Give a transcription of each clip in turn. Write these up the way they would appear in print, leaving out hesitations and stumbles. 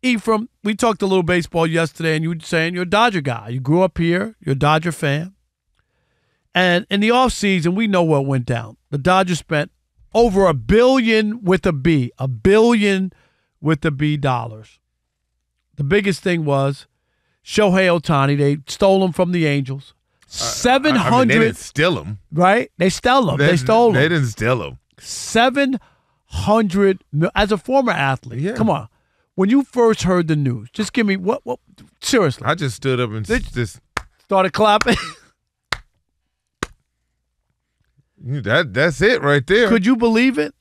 Ephraim, we talked a little baseball yesterday, and you were saying you're a Dodger guy. You grew up here. You're a Dodger fan. And in the offseason, we know what went down. The Dodgers spent over $1 billion with a B, $1 billion with the B dollars. The biggest thing was Shohei Ohtani. They stole him from the Angels. 700. They didn't steal him. Right? They stole him. They stole him. They didn't steal him. 700 million. As a former athlete, come on. When you first heard the news, just give me what seriously. I just stood up and just started clapping. That's it right there. Could you believe it?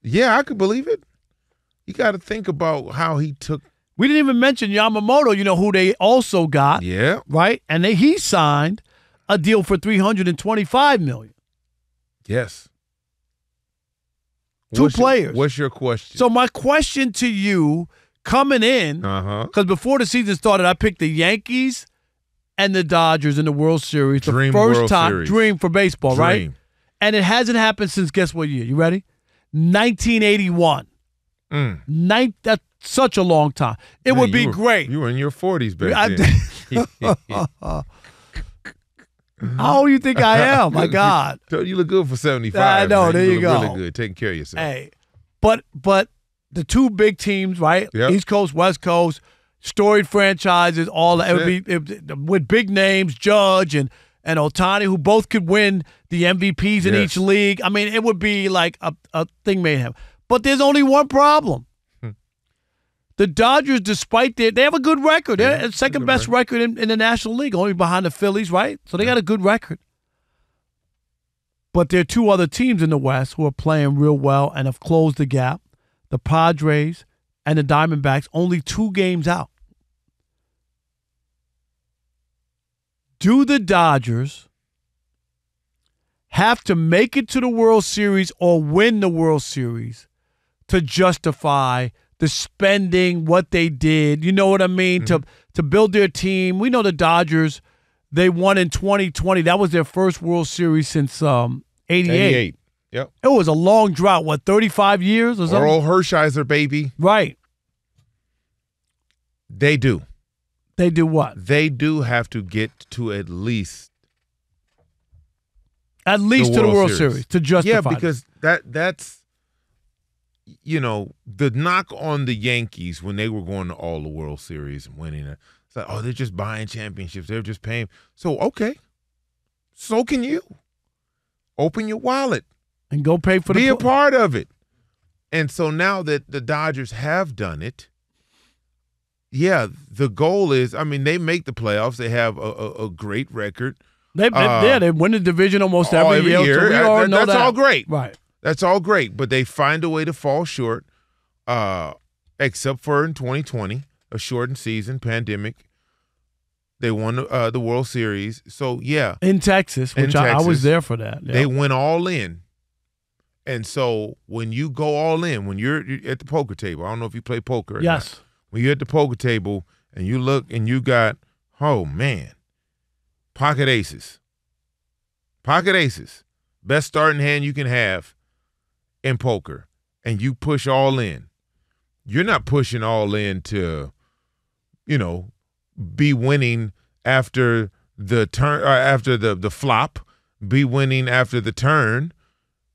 Yeah, I could believe it. You got to think about how he took. We didn't even mention Yamamoto, who they also got. Yeah. Right? And he signed a deal for $325 million. Yes. Two players. What's your question? So my question to you coming in, because before the season started, I picked the Yankees and the Dodgers in the World Series. Dream the first World time. Series. Dream for baseball, right? And it hasn't happened since, guess what year? You ready? 1981. That's such a long time. It would be great. You were in your 40s back then. How old do you think I am? My God. You look good for 75. I know. Man. There you go. Really good. Taking care of yourself. Hey, but the two big teams, right? Yep. East Coast, West Coast, storied franchises, all that. It would be with big names, Judge and Ohtani, who both could win the MVPs in each league. I mean, it would be like a thing made him. But there's only one problem. The Dodgers, despite they have a good record. They're second best record in the National League, only behind the Phillies, right? So they got a good record. But there are two other teams in the West who are playing real well and have closed the gap. The Padres and the Diamondbacks, only 2 games out. Do the Dodgers have to make it to the World Series or win the World Series to justify the spending, what they did, you know what I mean, to build their team? We know the Dodgers, they won in 2020. That was their first World Series since 88. Yep. It was a long drought, 35 years or something? Oral Hershiser, baby. Right. They do. They do what? They do have to get to at least to the World Series to justify. Yeah, because that's the knock on the Yankees when they were going to all the World Series and winning it. It's like, they're just buying championships. They're just paying. So, okay. So can you. Open your wallet. And go pay for Be a part of it. And so now that the Dodgers have done it, the goal is, they make the playoffs. They have a great record. They win the division almost every year. So we all know that's all great. Right. That's all great, but they find a way to fall short, except for in 2020, a shortened season, pandemic. They won the World Series. So, in Texas, which I was there for that. Yeah. They went all in. And so when you go all in, when you're at the poker table, I don't know if you play poker or not. When you're at the poker table and you look and you got, pocket aces. Pocket aces. Best starting hand you can have in poker, and you push all in. You're not pushing all in to, be winning after the turn or after the flop, be winning after the turn.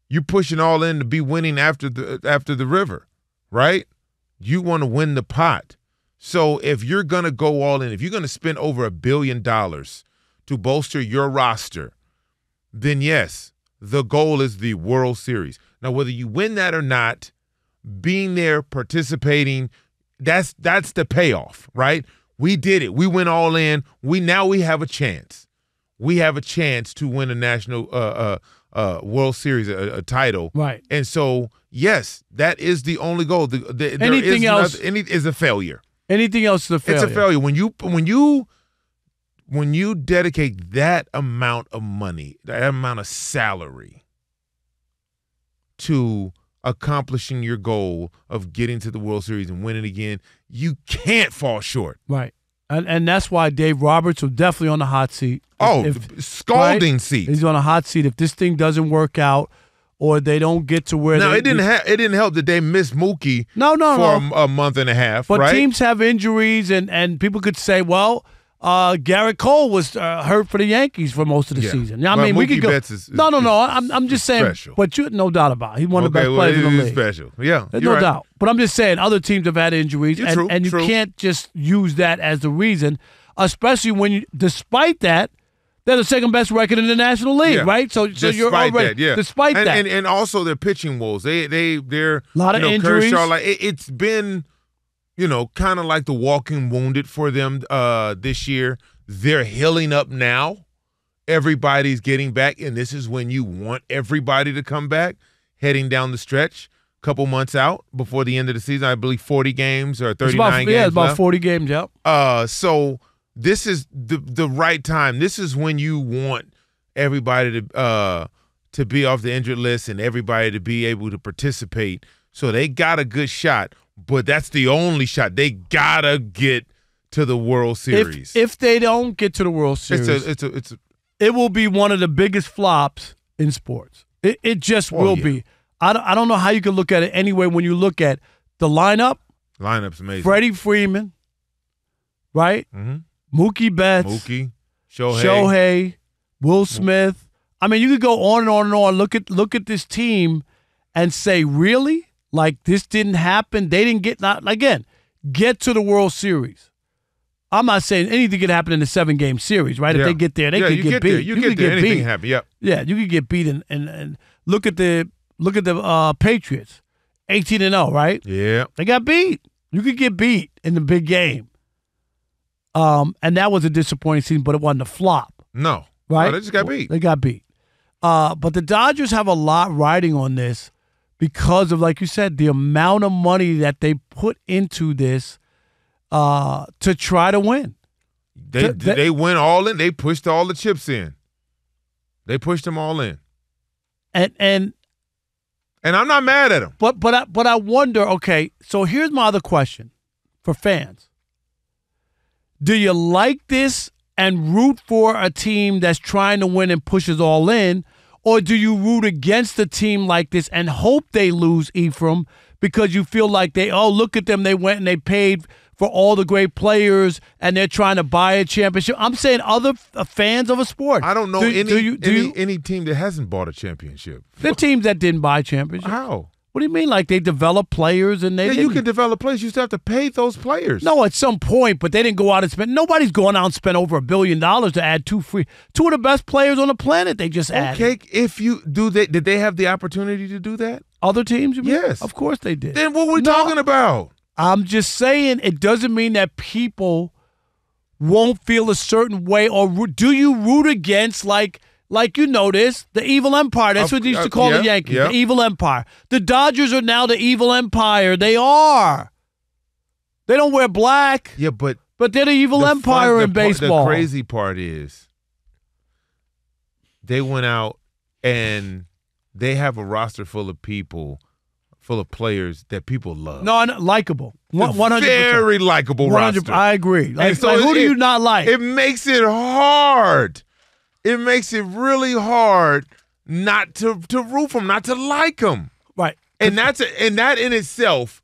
You're pushing all in to be winning after the river, right? You want to win the pot. So if you're going to go all in, if you're going to spend over $1 billion to bolster your roster, then yes, the goal is the World Series. Now, whether you win that or not, being there, participating, that's the payoff, right? We did it. We went all in. Now we have a chance. We have a chance to win a national World Series, a title. Right. And so, yes, that is the only goal. Anything else is a failure. Anything else is a failure. It's a failure. When you dedicate that amount of money, that amount of salary to accomplishing your goal of getting to the World Series and winning again, you can't fall short. Right. And that's why Dave Roberts was definitely on the hot seat. Scalding seat. He's on a hot seat. If this thing doesn't work out, or they don't get to where. No, it didn't help that they missed Mookie. No, for a month and a half. But right? teams have injuries, and people could say, well, Garrett Cole was hurt for the Yankees for most of the season. I mean, we could go. No. I'm just saying. Special. But no doubt about it. He's one of the best players in the league. Special. Yeah, there's no doubt. But I'm just saying, other teams have had injuries, and you can't just use that as the reason, especially when despite that. They're the second best record in the National League, right? So you're already despite that, and also their pitching woes. They're a lot of injuries. Kershaw, it's been, kind of like the walking wounded for them this year. They're healing up now. Everybody's getting back, and this is when you want everybody to come back, heading down the stretch, a couple months out before the end of the season. I believe 40 games or 39 games. Yeah, it's about 40 games. Yep. So. This is the right time. This is when you want everybody to be off the injured list and everybody to be able to participate. So they got a good shot, but that's the only shot. They gotta get to the World Series. If they don't get to the World Series, it will be one of the biggest flops in sports. It just will be. I don't know how you can look at it anyway when you look at the lineup. Lineup's amazing. Freddie Freeman, right? Mm-hmm. Mookie Betts, Shohei, Will Smith. I mean, you could go on and on and on. Look at this team and say, really? Like, this didn't happen? They didn't get to the World Series. I'm not saying anything could happen in a 7-game series, right? If they get there, they could get beat. You could get anything happen. Yep. Yeah, you could get beat and look at the Patriots, 18-0, right? Yeah, they got beat. You could get beat in the big game. And that was a disappointing season, but it wasn't a flop. No. Right? No, they just got beat. They got beat. But the Dodgers have a lot riding on this because of, like you said, the amount of money that they put into this to try to win. They went all in. They pushed all the chips in. They pushed them all in. And I'm not mad at them. But I wonder, okay, so here's my other question for fans. Do you like this and root for a team that's trying to win and pushes all in, or do you root against a team like this and hope they lose, Ephraim, because you feel like look at them, they went and they paid for all the great players and they're trying to buy a championship? I'm saying other fans of a sport. I don't know any team that hasn't bought a championship. The teams that didn't buy championships. How? What do you mean? Like they develop players and they didn't? You can develop players. You still have to pay those players. No, at some point, but they didn't go out and spend. Nobody's going out and spend over $1 billion to add two of the best players on the planet. They just added. Okay, if you do that, did they have the opportunity to do that? Other teams? You mean? Yes. Of course they did. Then what are we talking about? I'm just saying it doesn't mean that people won't feel a certain way, or do you root against like you notice, the evil empire. That's what they used to call the Yankees, the evil empire. The Dodgers are now the evil empire. They are. They don't wear black. Yeah, but they're the evil empire in baseball. The crazy part is they went out and they have a roster full of people, full of players that people love. No, likable. 100%. Very likable roster. I agree. So who do you not like? It makes it hard. It makes it really hard not to root for them, not to like them. Right. And that in itself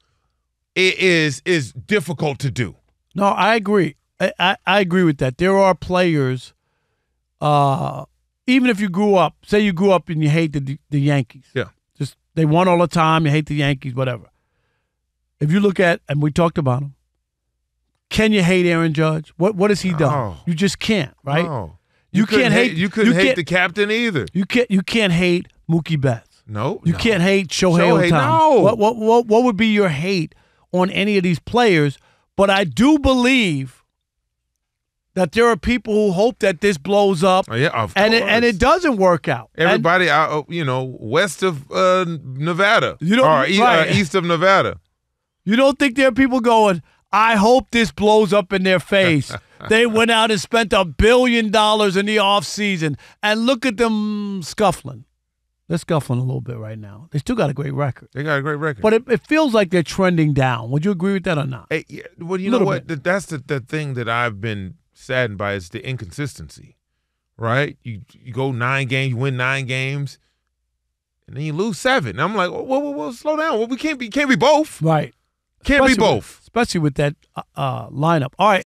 is difficult to do. No, I agree. I agree with that. There are players, even if you grew up and you hate the Yankees. Yeah. Just they won all the time, you hate the Yankees, whatever. If you look at, and we talked about him, can you hate Aaron Judge? What has he done? Oh. You just can't, right? No. You can't hate. You couldn't hate the captain either. You can't hate Mookie Betts. No. You can't hate Shohei Ohtani. No. What would be your hate on any of these players? But I do believe that there are people who hope that this blows up. Oh, yeah, of and course. it doesn't work out. Everybody out, west of Nevada, east of Nevada. You don't think there are people going, I hope this blows up in their face. They went out and spent $1 billion in the offseason, and look at them scuffling. They're scuffling a little bit right now. They still got a great record. They got a great record. But it feels like they're trending down. Would you agree with that or not? Hey, yeah, well, you know what? That's the thing that I've been saddened by is the inconsistency, right? You go 9 games, you win 9 games, and then you lose 7. I'm like, whoa, slow down. Well, we can't be both. Right. Can't be both. Especially with that lineup. All right.